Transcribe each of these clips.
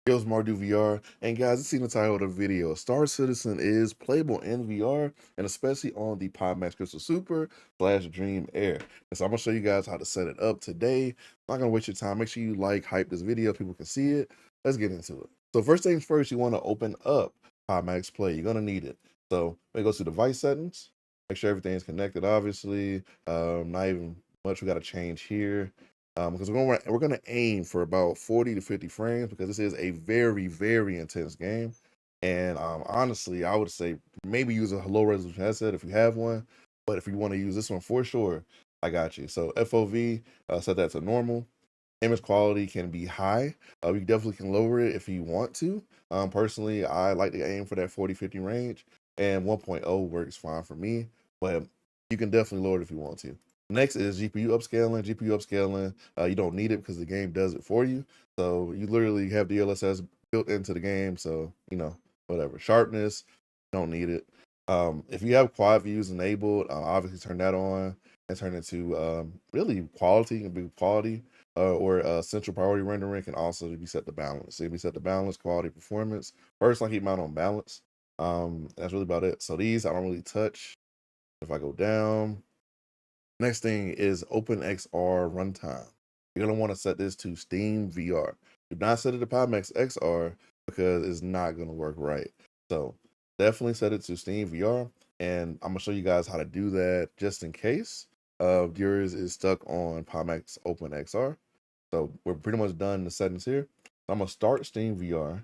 Yo, it's MartydudeVR, and guys, you seen the title of the video. Star Citizen is playable in VR, and especially on the Pimax Crystal Super / Dream Air. And so I'm gonna show you guys how to set it up today. I'm not gonna waste your time. Make sure you hype this video, people can see it. Let's get into it. So first things first, you want to open up Pimax Play. You're gonna need it. So we go to device settings. Make sure everything's connected. Obviously, not even much we got to change here. Because we're gonna aim for about 40 to 50 frames because this is a very intense game. And honestly, I would say maybe use a low resolution headset if you have one. But if you want to use this one for sure, I got you. So FOV, set that to normal. Image quality can be high. You definitely can lower it if you want to. Personally, I like to aim for that 40-50 range, and 1.0 works fine for me. But you can definitely lower it if you want to. Next is GPU upscaling. GPU upscaling, you don't need it because the game does it for you. So you literally have DLSS built into the game. So, whatever. Sharpness, don't need it. If you have quad views enabled, obviously turn that on and turn it to really quality and big quality. Or central priority rendering can also be set to balance. So if you set the balance, quality, performance. First, I keep mine on balance. That's really about it. So these I don't really touch. If I go down, next thing is openxr runtime. You're gonna want to set this to SteamVR. Do not set it to Pimax XR because it's not gonna work right. So definitely set it to SteamVR, and I'm gonna show you guys how to do that just in case yours is stuck on Pimax openxr. So we're pretty much done in the settings here. So I'm gonna start SteamVR,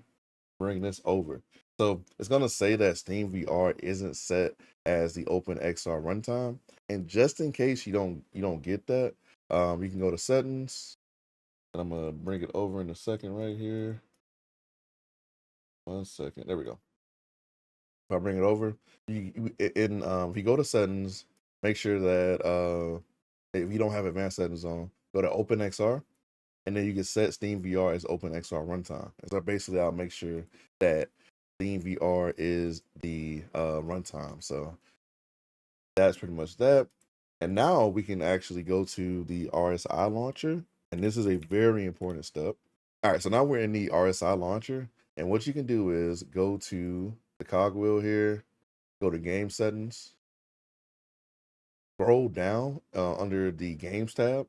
bring this over. So it's gonna say that SteamVR isn't set as the openxr runtime. And just in case you don't get that, you can go to settings, and I'm gonna bring it over in a second right here. 1 second. There we go. If I bring it over, if you go to settings, make sure that if you don't have advanced settings on, go to openxr, and then you can set SteamVR as openxr runtime. And so basically, I'll make sure that SteamVR is the runtime. So that's pretty much that. And now we can actually go to the RSI launcher. And this is a very important step. All right, so now we're in the RSI launcher. And what you can do is go to the cogwheel here, go to game settings, scroll down under the games tab,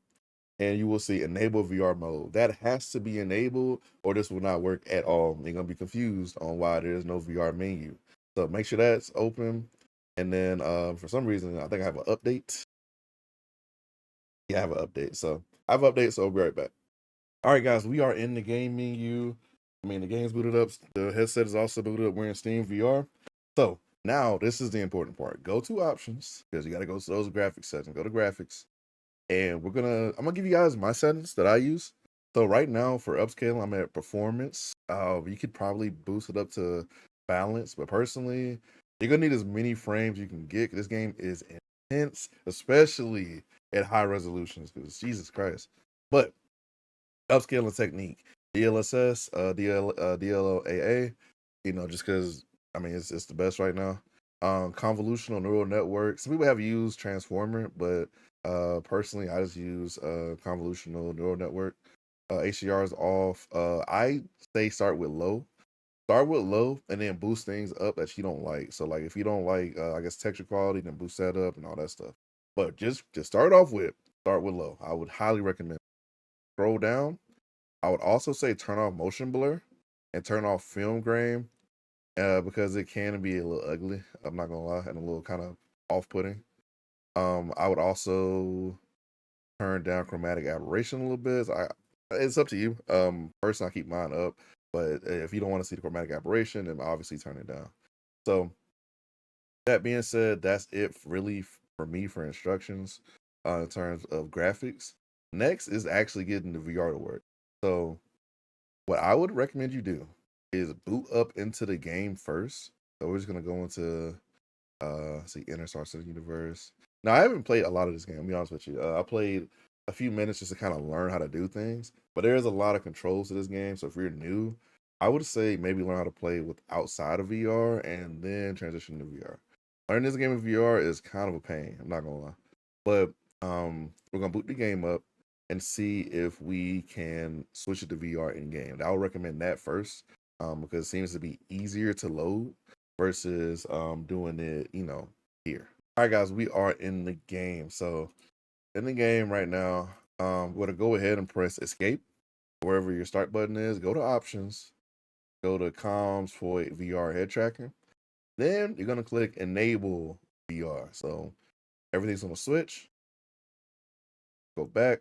and you will see enable VR mode. That has to be enabled or this will not work at all. You're going to be confused on why there's no VR menu. So make sure that's open. And then for some reason, I think I have an update. Yeah, I have an update. So I have an update, so I'll be right back. All right, guys, we are in the game menu. I mean, the game's booted up. The headset is also booted up. We're in SteamVR. So now this is the important part. Go to options because you got to go to those graphics settings. Go to graphics. And I'm gonna give you guys my settings that I use. So right now for upscaling, I'm at performance. You could probably boost it up to balance, but personally, you're gonna need as many frames you can get. This game is intense, especially at high resolutions, because Jesus Christ. But upscaling technique, DLSS, DLAA, just because I mean it's the best right now. Convolutional neural network. Some people have used transformer, but personally I just use convolutional neural network. HDR is off. I say start with low. Start with low and then boost things up that you don't like. So like if you don't like I guess texture quality, then boost that up and all that stuff. But just start with low. I would highly recommend. Scroll down. I would also say turn off motion blur and turn off film grain because it can be a little ugly. I'm not gonna lie, and a little kind of off-putting. I would also turn down chromatic aberration a little bit. It's up to you. Personally, I keep mine up, but if you don't want to see the chromatic aberration, then obviously turn it down. So that being said, that's it really for me for instructions in terms of graphics. Next is actually getting the VR to work. So what I would recommend you do is boot up into the game first. So we're just gonna go into see Inner Star Citizen Universe. Now I haven't played a lot of this game, I'll be honest with you. I played a few minutes just to kind of learn how to do things, but there's a lot of controls to this game. So if you're new, I would say maybe learn how to play with outside of VR and then transition to VR. Learning this game in VR is kind of a pain, I'm not gonna lie. But we're gonna boot the game up and see if we can switch it to VR in game. I would recommend that first, because it seems to be easier to load versus doing it, here. All right, guys, we are in the game. So in the game right now, we're gonna go ahead and press escape wherever your start button is. Go to options, go to comms for VR head tracking. Then you're gonna click enable VR. So everything's gonna switch. Go back.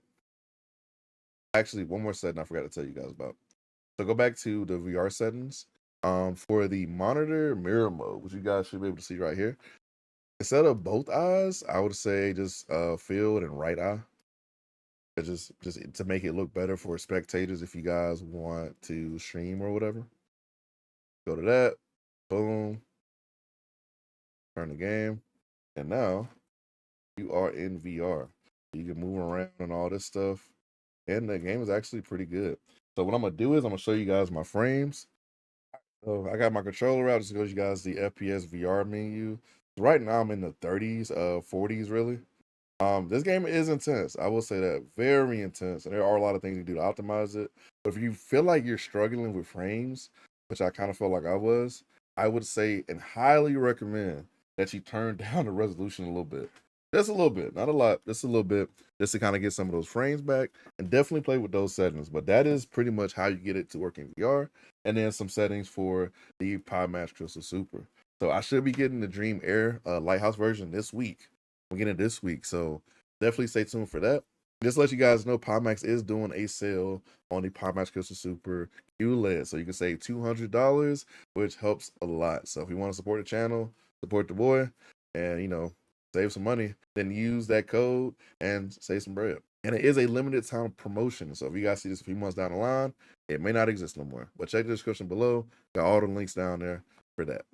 Actually, one more setting I forgot to tell you guys about. So go back to the VR settings. For the monitor mirror mode, which you guys should be able to see right here. Instead of both eyes, I would say just field and right eye. Just to make it look better for spectators if you guys want to stream or whatever. Go to that. Boom. Turn the game. And now you are in VR. You can move around and all this stuff. And the game is actually pretty good. So what I'm gonna do is I'm gonna show you guys my frames. So I got my controller out just to show you guys the FPS VR menu. Right now I'm in the 30s, 40s really. This game is intense. I will say that, very intense, and there are a lot of things you do to optimize it. But if you feel like you're struggling with frames, which I kind of felt like I would say and highly recommend that you turn down the resolution a little bit. Just a little bit, not a lot, just a little bit, just to kind of get some of those frames back, and definitely play with those settings. But that is pretty much how you get it to work in VR, and then some settings for the Pimax Crystal Super. So I should be getting the Dream Air Lighthouse version this week. I'm getting it this week, so definitely stay tuned for that. Just to let you guys know, Pimax is doing a sale on the Pimax Crystal Super QLED, so you can save $200, which helps a lot. So if you want to support the channel, support the boy, and save some money, then use that code and save some bread. And it is a limited time promotion, so if you guys see this a few months down the line, it may not exist no more. But check the description below, got all the links down there for that.